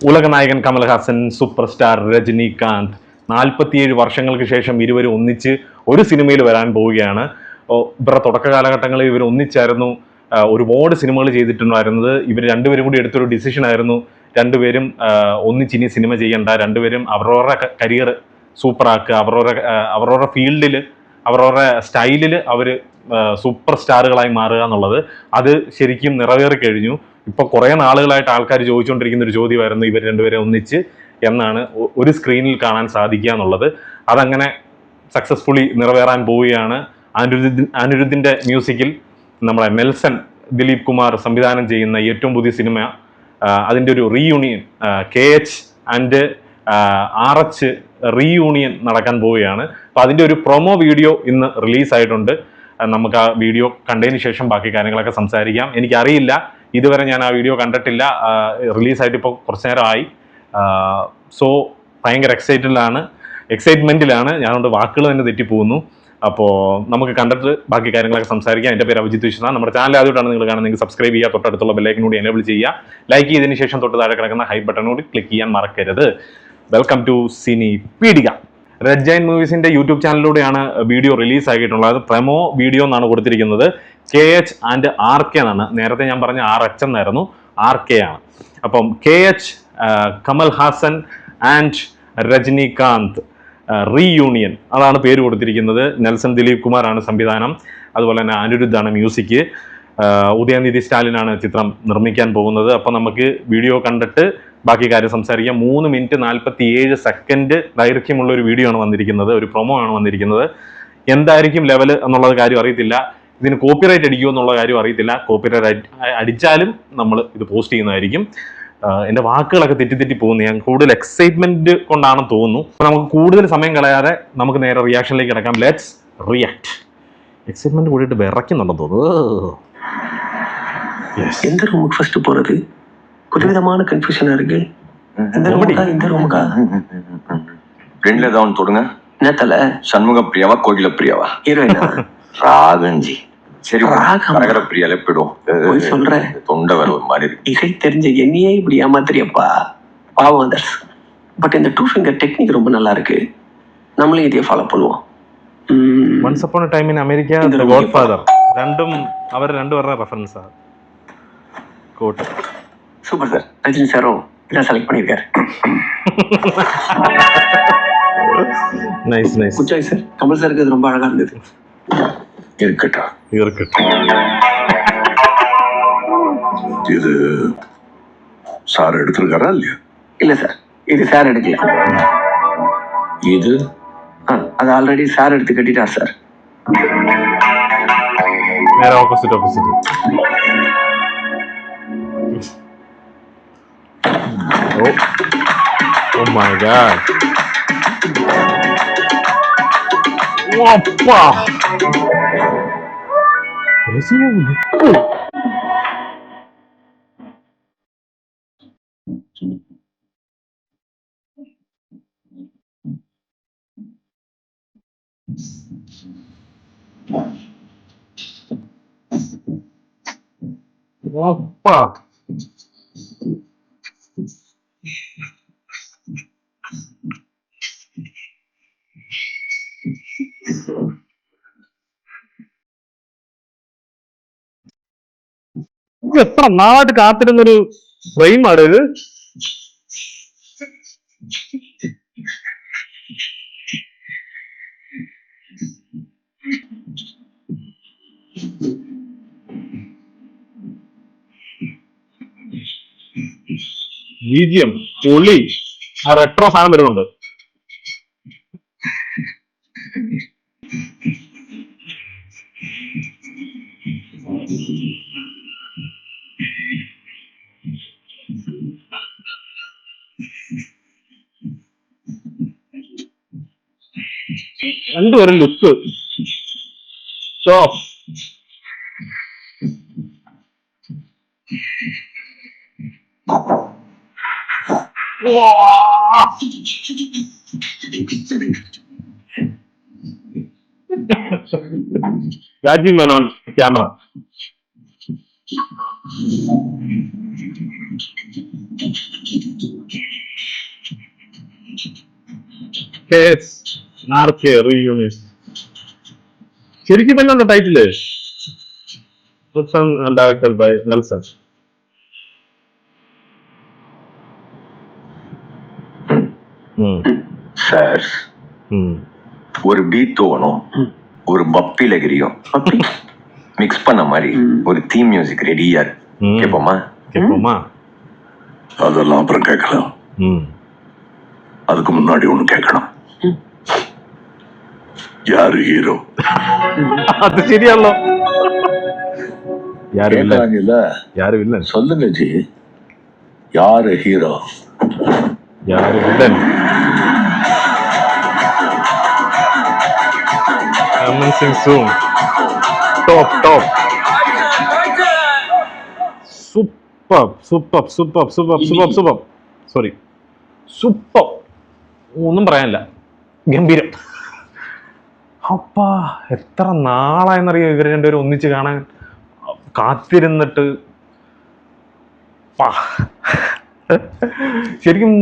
ഉലകനായകൻ Kamal Haasan, super star Rajinikanth 47 വർഷങ്ങൾക്ക് ശേഷം ഇരുവരും ഒന്നിച്ച് ഒരു സിനിമയിൽ വരാൻ പോവുകയാണ്. ഇവരുടെ തുടക്ക കാലഘട്ടങ്ങളിൽ ഇവർ ഒന്നിച്ചായിരുന്നു ഒരുപാട് സിനിമകൾ ചെയ്തിട്ടുണ്ടായിരുന്നത്. ഇവർ രണ്ടുപേരും കൂടി എടുത്തൊരു ഡിസിഷൻ ആയിരുന്നു, രണ്ടുപേരും ഒന്നിച്ചിനി സിനിമ ചെയ്യണ്ട, രണ്ടുപേരും അവരവരുടെ കരിയർ സൂപ്പറാക്കുക, അവരവരുടെ ഫീൽഡിൽ അവരവരുടെ സ്റ്റൈലിൽ അവർ സൂപ്പർ സ്റ്റാറുകളായി മാറുക എന്നുള്ളത്. അത് ശരിക്കും നിറവേറി കഴിഞ്ഞു. ഇപ്പോൾ കുറേ നാളുകളായിട്ട് ആൾക്കാർ ചോദിച്ചുകൊണ്ടിരിക്കുന്ന ഒരു ചോദ്യമായിരുന്നു ഇവർ രണ്ടുപേരെ ഒന്നിച്ച് എന്നാണ് ഒരു സ്ക്രീനിൽ കാണാൻ സാധിക്കുക എന്നുള്ളത്. അതങ്ങനെ സക്സസ്ഫുള്ളി നിറവേറാൻ പോവുകയാണ്. അനിരുദ്ധിൻ്റെ മ്യൂസിക്കിൽ നമ്മുടെ നെൽസൺ ദിലീപ് കുമാർ സംവിധാനം ചെയ്യുന്ന ഏറ്റവും പുതിയ സിനിമ, അതിൻ്റെ ഒരു reunion, KH and RH reunion നടക്കാൻ പോവുകയാണ്. അപ്പോൾ അതിൻ്റെ ഒരു പ്രൊമോ വീഡിയോ ഇന്ന് റിലീസായിട്ടുണ്ട്. നമുക്ക് ആ വീഡിയോ കണ്ടതിന് ശേഷം ബാക്കി കാര്യങ്ങളൊക്കെ സംസാരിക്കാം. എനിക്കറിയില്ല, ഇതുവരെ ഞാൻ ആ വീഡിയോ കണ്ടിട്ടില്ല. റിലീസായിട്ട് ഇപ്പോൾ കുറച്ച് നേരമായി. സോ ഭയങ്കര എക്സൈറ്റ്മെൻറ്റിലാണ് ഞാനുകൊണ്ട് വാക്കുകൾ തന്നെ തെറ്റിപ്പോകുന്നു. അപ്പോൾ നമുക്ക് കണ്ടിട്ട് ബാക്കി കാര്യങ്ങളൊക്കെ സംസാരിക്കാം. എൻ്റെ പേര് അഭിജിത്ത് വിശ്വനാഥ്. നമ്മുടെ ചാനൽ ആദ്യമായിട്ടാണ് നിങ്ങൾ കാണുന്നത്, നിങ്ങൾക്ക് സബ്സ്ക്രൈബ് ചെയ്യുക, തൊട്ടടുത്തുള്ള ബെല്ലൈക്കൻ കൂടി എനേബിൾ ചെയ്യുക, ലൈക്ക് ചെയ്തതിന് ശേഷം തൊട്ട് താഴെ കിടക്കുന്ന ഹൈ ബട്ടൺ കൂടി ക്ലിക്ക് ചെയ്യാൻ മറക്കരുത്. Welcome to Cini Peedika. Red giant മൂവീസിന്റെ യൂട്യൂബ് ചാനലിലൂടെയാണ് വീഡിയോ റിലീസ് ആയിട്ടുള്ളത്. പ്രമോ വീഡിയോ എന്നാണ് കൊടുത്തിരിക്കുന്നത്. KH ആൻഡ് RK എന്നാണ്. നേരത്തെ ഞാൻ പറഞ്ഞ RH എന്നായിരുന്നു, RK ആണ്. അപ്പം KH Kamal Haasan and Rajinikanth reunion, അതാണ് പേര് കൊടുത്തിരിക്കുന്നത്. നെൽസൺ ദിലീപ് കുമാറാണ് സംവിധാനം, അതുപോലെ തന്നെ അനിരുദ്ധാണ് മ്യൂസിക്. ഉദയനിധി സ്റ്റാലിനാണ് ചിത്രം നിർമ്മിക്കാൻ പോകുന്നത്. അപ്പം നമുക്ക് വീഡിയോ കണ്ടിട്ട് ബാക്കി കാര്യം സംസാരിക്കാം. 3 മിനിറ്റ് 47 സെക്കൻഡ് ദൈർഘ്യമുള്ള ഒരു വീഡിയോ ആണ് വന്നിരിക്കുന്നത്, ഒരു പ്രൊമോ ആണ് വന്നിരിക്കുന്നത്. എന്തായിരിക്കും ലെവൽ എന്നുള്ളത് കാര്യം അറിയത്തില്ല. ഇതിന് കോപ്പിറൈറ്റ് അടിക്കുമോ എന്നുള്ള കാര്യം അറിയത്തില്ല. കോപ്പിറൈറ്റ് അടിച്ചാലും നമ്മൾ ഇത് പോസ്റ്റ് ചെയ്യുന്നതായിരിക്കും. എൻ്റെ വാക്കുകളൊക്കെ തെറ്റി പോകുന്നു. ഞാൻ കൂടുതൽ എക്സൈറ്റ്മെന്റ് കൊണ്ടാണെന്ന് തോന്നുന്നു. അപ്പോൾ നമുക്ക് കൂടുതൽ സമയം കളയാതെ നമുക്ക് നേരെ റിയാക്ഷനിലേക്ക് കിടക്കാം. Let's react. എക്സൈറ്റ്മെന്റ് കൂടിയിട്ട് വിറയ്ക്കുന്നുണ്ടെന്ന് തോന്നുന്നു. எந்த ரூமுக்கு ஃபர்ஸ்ட் போறது? ஒரு விதமான கன்ஃபியூஷனா இருக்கு. இந்த ரூமுக்கா ரெண்டுல ஏதாவது தொடுங்க. என்னத்தல சண்முக பிரியாவா கோகில பிரியாவா? ஹீரோயினா ராகஞ்சி. சரி ராகம். கரகர பிரியால போய்டும். போய் சொல்றேன். தொண்டை வர ஒரு மாதிரி இருக்கு. இசை தெரிஞ்ச என்னையே இப்படி ஏமாத்துறியப்பா, பாவம் அதர்ஸ். பட் இந்த 2 ஃபிங்கர் டெக்னிக் ரொம்ப நல்லா இருக்கு. நம்மளும் இதையே ஃபாலோ பண்ணுவோம். Once upon a time in America, the Godfather, അവർ രണ്ടുപേരുടെ റെഫറൻസാണ്. Quote super sir. ரஜினி சாரும் இதான் செலக்ட் பண்ணியிருக்காரு. Nice nice. Good choice sir. Kamal சாருக்கு அது ரொம்ப அழகா இருந்தது. இருக்கட்டும். இது சார் எடுத்திருக்காரா இல்லையா? இல்ல சார், இது சார் எடுக்கல. இது அது ஆல்ரெடி சார் எடுத்து கட்டிட்டார் சார். നേരെ opposite. Oh my god. Wappa. Wappa. എത്ര നാളായിട്ട് കാത്തിരുന്നൊരു ഫ്രെയിമാണ് ഇത്. ബിജിഎം പൊളി. ആ റെട്രോ സാധനം വരുന്നുണ്ട്. രണ്ടുപേരും look shop. Rajiv Menon camera. ശരിക്കും തന്നെ title director by Nelson. Sir ஒரு பீத்தோவனும் ஒரு பப்பி லகிரியும் மிக்ஸ் பண்ண மாதிரி ஒரு தீம் மியூசிக் ரெடியா இருக்கு. கேட்போமா? கேட்போமா? அதெல்லாம் அப்புறம் கேட்கலாம். அதுக்கு முன்னாடி ஒண்ணு கேட்கணும். யாரு ஹீரோ? அது ശരിയാണല്ലോ. யாரு வில்லன்? கேட்கலாங்கல்ல, யாரு வில்லன்? சொல்லுங்க ஜி. யாரு ஹீரோ? யாரு villain? Commencing soon. Top. Superb. Sorry. Superb. ഒന്നും പറയാനില്ല. ഗംഭീരം. അപ്പാ എത്ര നാളായെന്നറിയോ ഇവർ രണ്ടുപേരും ഒന്നിച്ച് കാണാൻ കാത്തിരുന്നിട്ട്. ശരിക്കും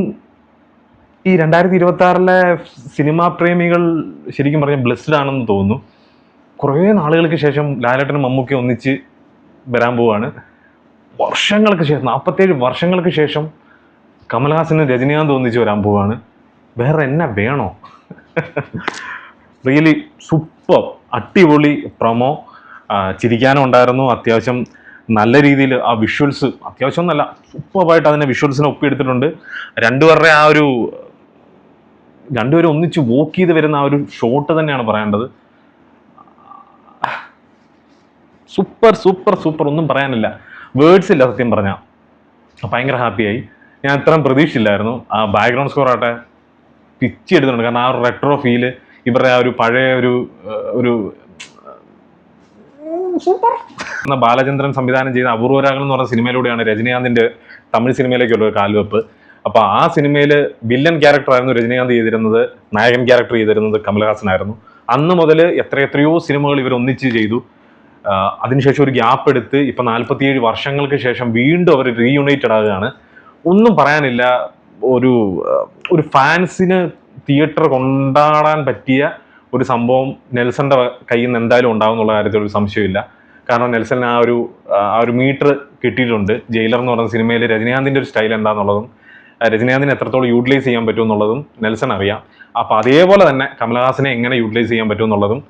ഈ 2026 സിനിമാ പ്രേമികൾ ശരിക്കും പറഞ്ഞാൽ ബ്ലെസ്ഡ് ആണെന്ന് തോന്നുന്നു. കുറേ നാളുകൾക്ക് ശേഷം ലാലേട്ടനും മമ്മൂക്കയും ഒന്നിച്ച് വരാൻ പോവാണ്. വർഷങ്ങൾക്ക് ശേഷം, 47 വർഷങ്ങൾക്ക് ശേഷം കമൽഹാസനും രജനീകാന്ത് ഒന്നിച്ച് വരാൻ പോവാണ്. വേറെ എന്നാ വേണോ? റിയലി സൂപ്പർ, അടിപൊളി പ്രൊമോ. ചിരിക്കാനും ഉണ്ടായിരുന്നു. അത്യാവശ്യം നല്ല രീതിയിൽ ആ വിഷ്വൽസ്, അത്യാവശ്യം നല്ല സൂപ്പറായിട്ട് അതിനെ വിഷ്വൽസിനെ ഒപ്പിയെടുത്തിട്ടുണ്ട്. രണ്ടുപേരും ഒന്നിച്ച് വോക്ക് ചെയ്ത് വരുന്ന ആ ഒരു ഷോട്ട് തന്നെയാണ് പറയേണ്ടത്. സൂപ്പർ, ഒന്നും പറയാനില്ല, വേർഡ്സ് ഇല്ല സത്യം പറഞ്ഞാൽ. ഭയങ്കര ഹാപ്പിയായി. ഞാൻ ഇത്രയും പ്രതീക്ഷയില്ലായിരുന്നു. ആ ബാക്ക്ഗ്രൗണ്ട് സ്കോർ ആട്ടെ പിച്ചി എടുത്തിട്ടുണ്ട്. കാരണം ആ ഒരു റെട്രോ ഫീല്, ഇവരുടെ ആ ഒരു പഴയ ഒരു സൂപ്പർ. ബാലചന്ദ്രൻ സംവിധാനം ചെയ്ത അപൂർവരാഗം എന്ന് പറഞ്ഞ സിനിമയിലൂടെയാണ് രജനീകാന്തിന്റെ തമിഴ് സിനിമയിലേക്കുള്ള ഒരു കാൽവെപ്പ്. അപ്പൊ ആ സിനിമയിൽ വില്ലൻ ക്യാരക്ടറായിരുന്നു രജനീകാന്ത് ചെയ്തിരുന്നത്, നായകൻ ക്യാരക്ടർ ചെയ്തിരുന്നത് കമൽഹാസനായിരുന്നു. അന്ന് മുതൽ എത്രയോ സിനിമകൾ ഇവർ ഒന്നിച്ച് ചെയ്തു. അതിനുശേഷം ഒരു ഗ്യാപ്പ് എടുത്ത് ഇപ്പൊ 47 വർഷങ്ങൾക്ക് ശേഷം വീണ്ടും അവർ റീയുണൈറ്റഡ് ആകുകയാണ്. ഒന്നും പറയാനില്ല. ഒരു ഫാൻസിന് തിയേറ്റർ കൊണ്ടാടാൻ പറ്റിയ ഒരു സംഭവം നെൽസന്റെ കയ്യിൽ നിന്ന് എന്തായാലും ഉണ്ടാവും എന്നുള്ള കാര്യത്തിൽ ഒരു സംശയമില്ല. കാരണം നെൽസന് ആ ഒരു മീറ്റർ കിട്ടിയിട്ടുണ്ട്. ജയിലർ എന്ന് പറയുന്ന സിനിമയിൽ രജനീകാന്തിന്റെ ഒരു സ്റ്റൈൽ എന്താണെന്നുള്ളതും രജനീകാന്തിനെ എത്രത്തോളം യൂട്ടിലൈസ് ചെയ്യാൻ പറ്റും എന്നുള്ളതും നെൽസൺ അറിയാം. അപ്പോൾ അതേപോലെ തന്നെ കമൽഹാസനെ എങ്ങനെ യൂട്ടിലൈസ് ചെയ്യാൻ പറ്റും എന്നുള്ളതും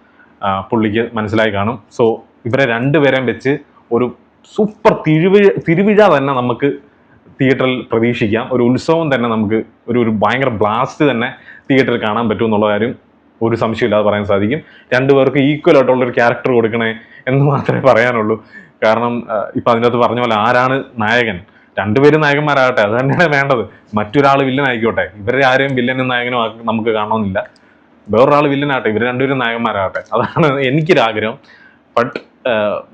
പുള്ളിക്ക് മനസ്സിലായി കാണും. സോ ഇവരെ രണ്ടുപേരെയും വെച്ച് ഒരു സൂപ്പർ തിരുവിഴ തന്നെ നമുക്ക് തിയേറ്ററിൽ പ്രതീക്ഷിക്കാം. ഒരു ഉത്സവം തന്നെ നമുക്ക് ഒരു ഭയങ്കര ബ്ലാസ്റ്റ് തന്നെ തിയേറ്ററിൽ കാണാൻ പറ്റും എന്നുള്ള കാര്യം ഒരു സംശയമില്ലാതെ പറയാൻ സാധിക്കും. രണ്ടുപേർക്ക് ഈക്വൽ ആയിട്ടുള്ളൊരു ക്യാരക്ടർ കൊടുക്കണേ എന്ന് മാത്രമേ പറയാനുള്ളൂ. കാരണം ഇപ്പം അതിനകത്ത് പറഞ്ഞ പോലെ ആരാണ് നായകൻ? രണ്ടുപേരും നായകന്മാരാകട്ടെ, അത് തന്നെയാണ് വേണ്ടത്. മറ്റൊരാൾ വില്ലൻ ആയിക്കോട്ടെ. ഇവരെ ആരെയും വില്ലനും നായകനും നമുക്ക് കാണണമെന്നില്ല. വേറൊരാൾ വില്ലനാകട്ടെ, ഇവർ രണ്ടുപേരും നായകന്മാരാകട്ടെ, അതാണ് എനിക്കൊരാഗ്രഹം. ബട്ട്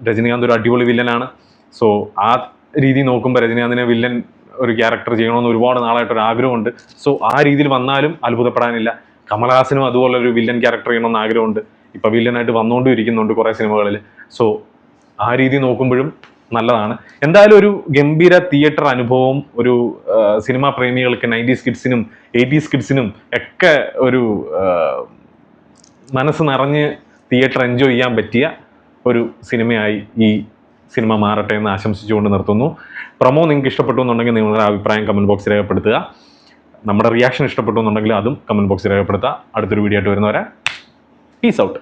രജനീകാന്ത് ഒരു അടിപൊളി വില്ലനാണ്. സോ ആ രീതി നോക്കുമ്പോൾ രജനീകാന്തിനെ വില്ലൻ ഒരു ക്യാരക്ടർ ചെയ്യണമെന്ന് ഒരുപാട് നാളായിട്ടൊരു ആഗ്രഹമുണ്ട്. സോ ആ രീതിയിൽ വന്നാലും അത്ഭുതപ്പെടാനില്ല. കമൽഹാസനും അതുപോലെ ഒരു വില്ലൻ ക്യാരക്ടർ ചെയ്യണമെന്ന് ആഗ്രഹമുണ്ട്. ഇപ്പം വില്ലനായിട്ട് വന്നുകൊണ്ടും ഇരിക്കുന്നുണ്ട് കുറേ സിനിമകളിൽ. സോ ആ രീതി നോക്കുമ്പോഴും നല്ലതാണ്. എന്തായാലും ഒരു ഗംഭീര തിയേറ്റർ അനുഭവം ഒരു സിനിമാ പ്രേമികൾക്ക് 90s കിഡ്സിനും 80s കിഡ്സിനും ഒക്കെ ഒരു മനസ്സ് നിറഞ്ഞ് തിയേറ്റർ എൻജോയ് ചെയ്യാൻ പറ്റിയ ഒരു സിനിമയായി ഈ സിനിമ മാറട്ടെ എന്ന് ആശംസിച്ചുകൊണ്ട് നിർത്തുന്നു. പ്രൊമോ നിങ്ങൾക്ക് ഇഷ്ടപ്പെട്ടു എന്നുണ്ടെങ്കിൽ നിങ്ങളുടെ അഭിപ്രായം കമൻറ്റ് ബോക്സിൽ രേഖപ്പെടുത്തുക. നമ്മുടെ റിയാക്ഷൻ ഇഷ്ടപ്പെട്ടു എന്നുണ്ടെങ്കിൽ അതും കമൻറ്റ് ബോക്സിൽ രേഖപ്പെടുത്തുക. അടുത്തൊരു വീഡിയോ ആയിട്ട് വരുന്നവരെ പീസ് ഔട്ട്.